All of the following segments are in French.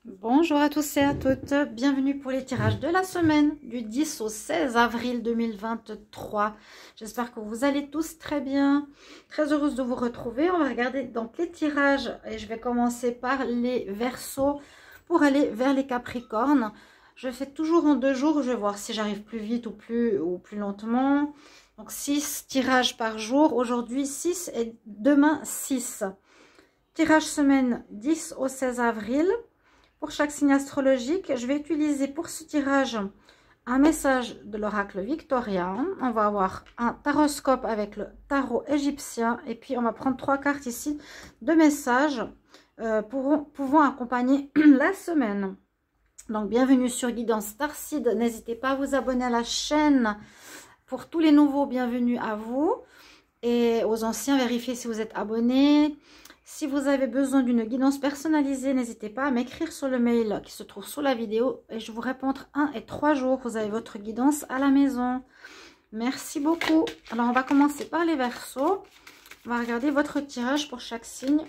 Bonjour à tous et à toutes, bienvenue pour les tirages de la semaine du 10 au 16 avril 2023. J'espère que vous allez tous très bien, très heureuse de vous retrouver. On va regarder donc les tirages et je vais commencer par les Verseaux pour aller vers les Capricornes. Je fais toujours en 2 jours, je vais voir si j'arrive plus vite ou plus lentement. Donc 6 tirages par jour, aujourd'hui 6 et demain 6. Tirage semaine 10 au 16 avril. Pour chaque signe astrologique, je vais utiliser pour ce tirage un message de l'oracle victorien. On va avoir un taroscope avec le tarot égyptien. Et puis, on va prendre 3 cartes ici de messages pouvant accompagner la semaine. Donc, bienvenue sur Guidance Starseed. N'hésitez pas à vous abonner à la chaîne. Pour tous les nouveaux, bienvenue à vous. Et aux anciens, vérifiez si vous êtes abonnés. Si vous avez besoin d'une guidance personnalisée, n'hésitez pas à m'écrire sur le mail qui se trouve sous la vidéo et je vous réponds entre 1 et 3 jours. Vous avez votre guidance à la maison. Merci beaucoup. Alors, on va commencer par les Verseaux. On va regarder votre tirage pour chaque signe.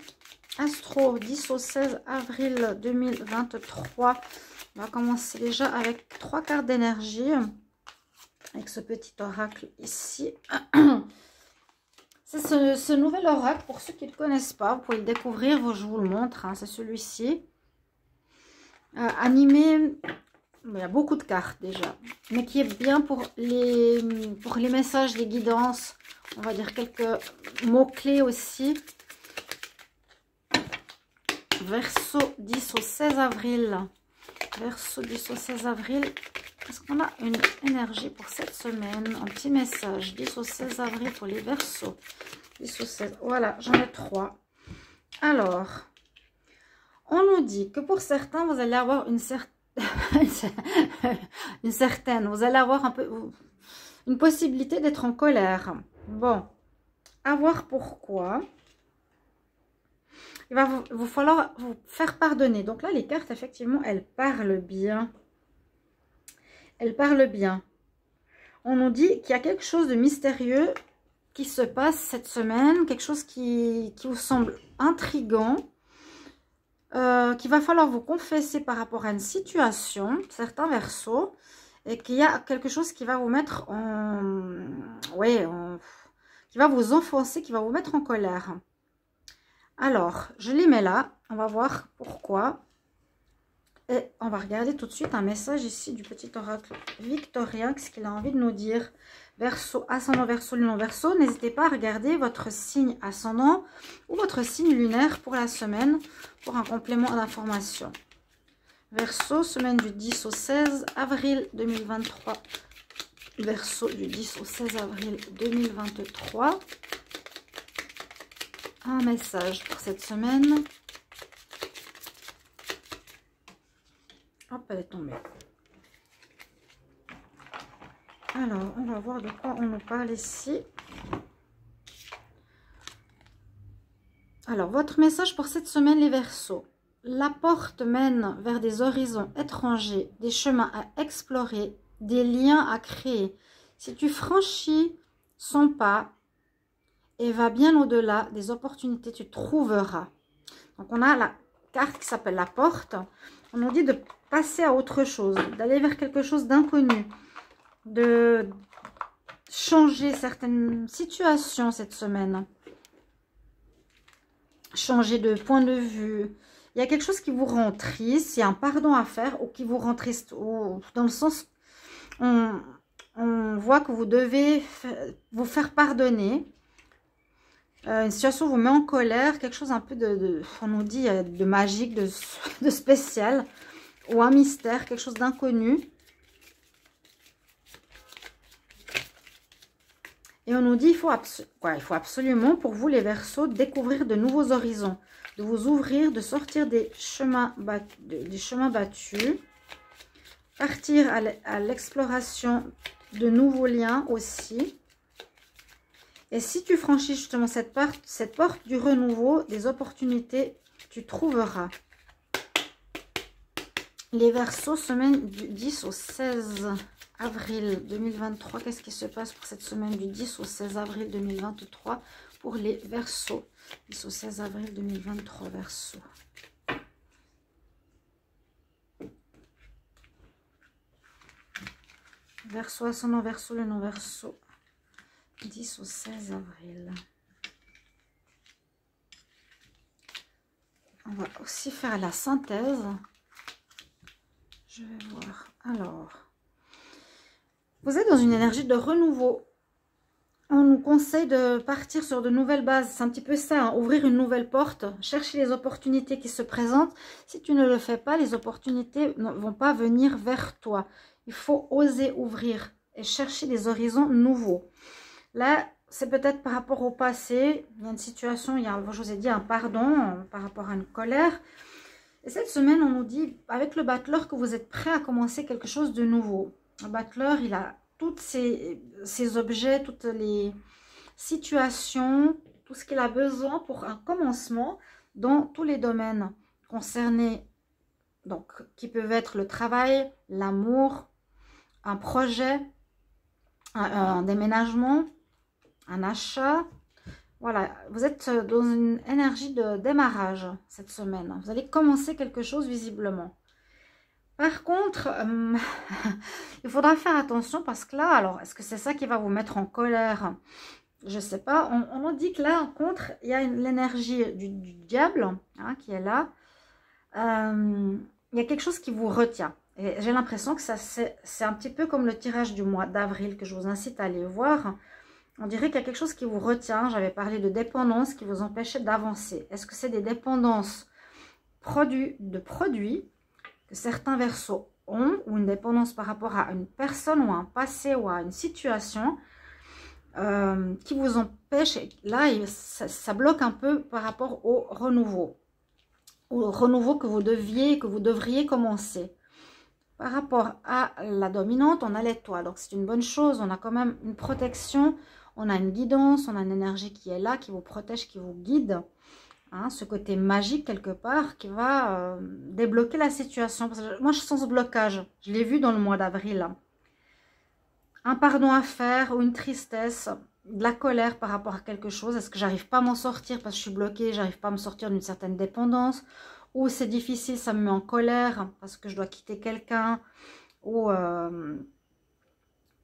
Astro, 10 au 16 avril 2023. On va commencer déjà avec 3 cartes d'énergie. Avec ce petit oracle ici. C'est ce nouvel oracle, pour ceux qui ne le connaissent pas, vous pouvez le découvrir, je vous le montre, hein, c'est celui-ci. Animé, il y a beaucoup de cartes déjà, mais qui est bien pour les messages, les guidances, on va dire quelques mots-clés aussi. Verseau 10 au 16 avril. Verseau 10 au 16 avril. Est-ce qu'on a une énergie pour cette semaine? Un petit message. 10 au 16 avril pour les Verseaux. 10 au 16. Voilà, j'en ai 3. Alors, on nous dit que pour certains, vous allez avoir une certaine... vous allez avoir un peu... une possibilité d'être en colère. Bon, à voir pourquoi. Il va vous falloir vous faire pardonner. Donc là, les cartes, effectivement, elles parlent bien. Elle parle bien. On nous dit qu'il y a quelque chose de mystérieux qui se passe cette semaine, quelque chose qui vous semble intriguant, qu'il va falloir vous confesser par rapport à une situation, certains Verseaux, et qu'il y a quelque chose qui va vous mettre en... ouais, qui va vous enfoncer, qui va vous mettre en colère. Alors, je les mets là, on va voir pourquoi. Et on va regarder tout de suite un message ici du petit oracle victorien, ce qu'il a envie de nous dire. Verseau, ascendant Verseau, lunaire Verseau. N'hésitez pas à regarder votre signe ascendant ou votre signe lunaire pour la semaine, pour un complément d'information. Verseau, semaine du 10 au 16 avril 2023. Verseau du 10 au 16 avril 2023. Un message pour cette semaine. Hop, elle est tombée. Alors, on va voir de quoi on nous parle ici. Alors, votre message pour cette semaine, les Verseaux. La porte mène vers des horizons étrangers, des chemins à explorer, des liens à créer. Si tu franchis son pas et vas bien au-delà des opportunités, tu trouveras. Donc, on a la carte qui s'appelle la porte. On nous dit de passer à autre chose, d'aller vers quelque chose d'inconnu, de changer certaines situations cette semaine, changer de point de vue. Il y a quelque chose qui vous rend triste, il y a un pardon à faire ou qui vous rend triste, ou dans le sens, on voit que vous devez vous faire pardonner. Une situation vous met en colère, quelque chose un peu on nous dit de magique, de spécial, ou un mystère, quelque chose d'inconnu. Et on nous dit, il faut absolument, pour vous les Verseaux, découvrir de nouveaux horizons, de vous ouvrir, de sortir des chemins battus, partir à l'exploration de nouveaux liens aussi. Et si tu franchis justement cette porte du renouveau, des opportunités, tu trouveras. Les Verseaux, semaine du 10 au 16 avril 2023. Qu'est-ce qui se passe pour cette semaine du 10 au 16 avril 2023 pour les Verseaux? 10 au 16 avril 2023, Verseaux. Verseau, ascendant Verseau, le non Verseau. 10 au 16 avril. On va aussi faire la synthèse. Je vais voir. Alors, vous êtes dans une énergie de renouveau. On nous conseille de partir sur de nouvelles bases. C'est un petit peu ça, hein, ouvrir une nouvelle porte, chercher les opportunités qui se présentent. Si tu ne le fais pas, les opportunités ne vont pas venir vers toi. Il faut oser ouvrir et chercher des horizons nouveaux. Là, c'est peut-être par rapport au passé. Il y a une situation, je vous ai dit un pardon par rapport à une colère. Et cette semaine, on nous dit, avec le battleur, que vous êtes prêt à commencer quelque chose de nouveau. Le battleur, il a tous ces objets, toutes les situations, tout ce qu'il a besoin pour un commencement dans tous les domaines concernés, donc qui peuvent être le travail, l'amour, un projet, un déménagement, un achat. Voilà, vous êtes dans une énergie de démarrage cette semaine. Vous allez commencer quelque chose visiblement. Par contre, il faudra faire attention parce que là, alors, est-ce que c'est ça qui va vous mettre en colère? Je ne sais pas. On nous dit que là, en contre, il y a l'énergie du diable hein, qui est là. Il y a quelque chose qui vous retient. Et j'ai l'impression que c'est un petit peu comme le tirage du mois d'avril que je vous incite à aller voir. On dirait qu'il y a quelque chose qui vous retient. J'avais parlé de dépendance qui vous empêchait d'avancer. Est-ce que c'est des dépendances de produits que certains verseaux ont, ou une dépendance par rapport à une personne ou à un passé ou à une situation qui vous empêche, là ça bloque un peu par rapport au renouveau que vous devriez commencer. Par rapport à la dominante, on a l'étoile, donc c'est une bonne chose, on a quand même une protection, on a une guidance, on a une énergie qui est là, qui vous protège, qui vous guide. Hein, ce côté magique quelque part qui va débloquer la situation. Parce que moi, je sens ce blocage. Je l'ai vu dans le mois d'avril. Un pardon à faire ou une tristesse, de la colère par rapport à quelque chose. Est-ce que j'arrive pas à m'en sortir parce que je suis bloquée, j'arrive pas à me sortir d'une certaine dépendance. Ou c'est difficile, ça me met en colère parce que je dois quitter quelqu'un. Ou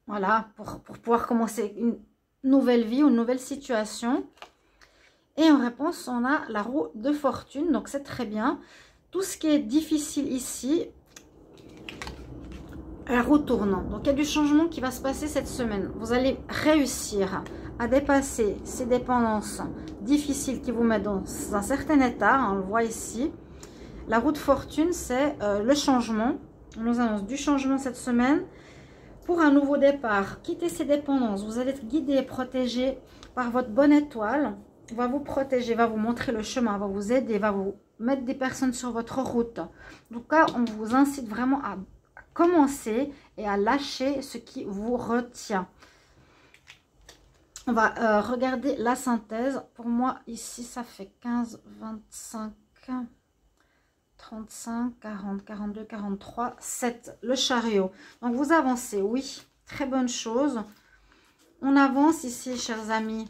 voilà, pour pouvoir commencer une nouvelle vie ou une nouvelle situation. Et en réponse, on a la roue de fortune. Donc, c'est très bien. Tout ce qui est difficile ici, la roue tourne. Donc, il y a du changement qui va se passer cette semaine. Vous allez réussir à dépasser ces dépendances difficiles qui vous mettent dans un certain état. On le voit ici. La roue de fortune, c'est le changement. On nous annonce du changement cette semaine. Pour un nouveau départ, quittez ces dépendances. Vous allez être guidé et protégé par votre bonne étoile. Va vous protéger, va vous montrer le chemin, va vous aider, va vous mettre des personnes sur votre route. En tout cas, on vous incite vraiment à commencer et à lâcher ce qui vous retient. On va regarder la synthèse. Pour moi, ici, ça fait 15, 25, 35, 40, 42, 43, 7. Le chariot. Donc, vous avancez, oui. Très bonne chose. On avance ici, chers amis.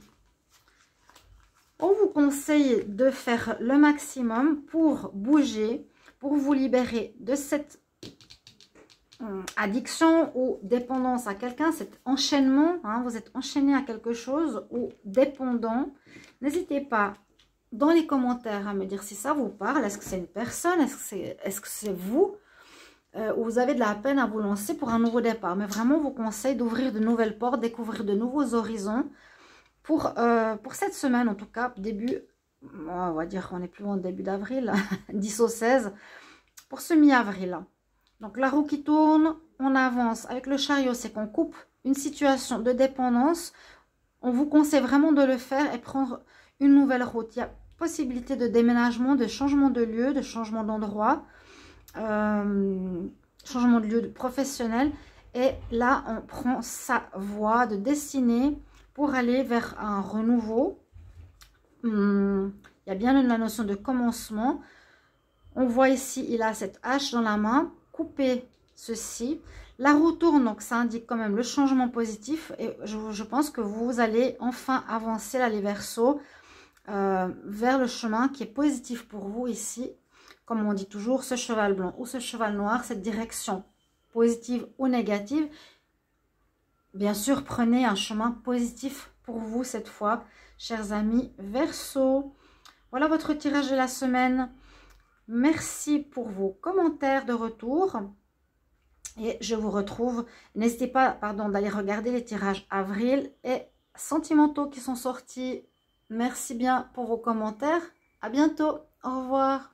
On vous conseille de faire le maximum pour bouger, pour vous libérer de cette addiction ou dépendance à quelqu'un, cet enchaînement. Hein, vous êtes enchaîné à quelque chose ou dépendant. N'hésitez pas dans les commentaires à me dire si ça vous parle. Est-ce que c'est une personne? Est-ce que c'est vous? Ou vous avez de la peine à vous lancer pour un nouveau départ. Mais vraiment, on vous conseille d'ouvrir de nouvelles portes, découvrir de nouveaux horizons. Pour cette semaine, en tout cas, début, on va dire qu'on est plus loin début d'avril, 10 au 16, pour ce mi-avril. Donc, la roue qui tourne, on avance. Avec le chariot, c'est qu'on coupe une situation de dépendance. On vous conseille vraiment de le faire et prendre une nouvelle route. Il y a possibilité de déménagement, de changement de lieu, de changement d'endroit, changement de lieu professionnel. Et là, on prend sa voie de destinée pour aller vers un renouveau. Il y a bien la notion de commencement. On voit ici, il a cette hache dans la main. Couper ceci. La roue tourne, donc ça indique quand même le changement positif. Et je pense que vous allez enfin avancer, là, les Verseaux, vers le chemin qui est positif pour vous ici. Comme on dit toujours, ce cheval blanc ou ce cheval noir, cette direction positive ou négative. bien sûr, prenez un chemin positif pour vous cette fois, chers amis Verseau. Voilà votre tirage de la semaine. Merci pour vos commentaires de retour. Et je vous retrouve. N'hésitez pas, pardon, d'aller regarder les tirages avril et sentimentaux qui sont sortis. Merci bien pour vos commentaires. À bientôt. Au revoir.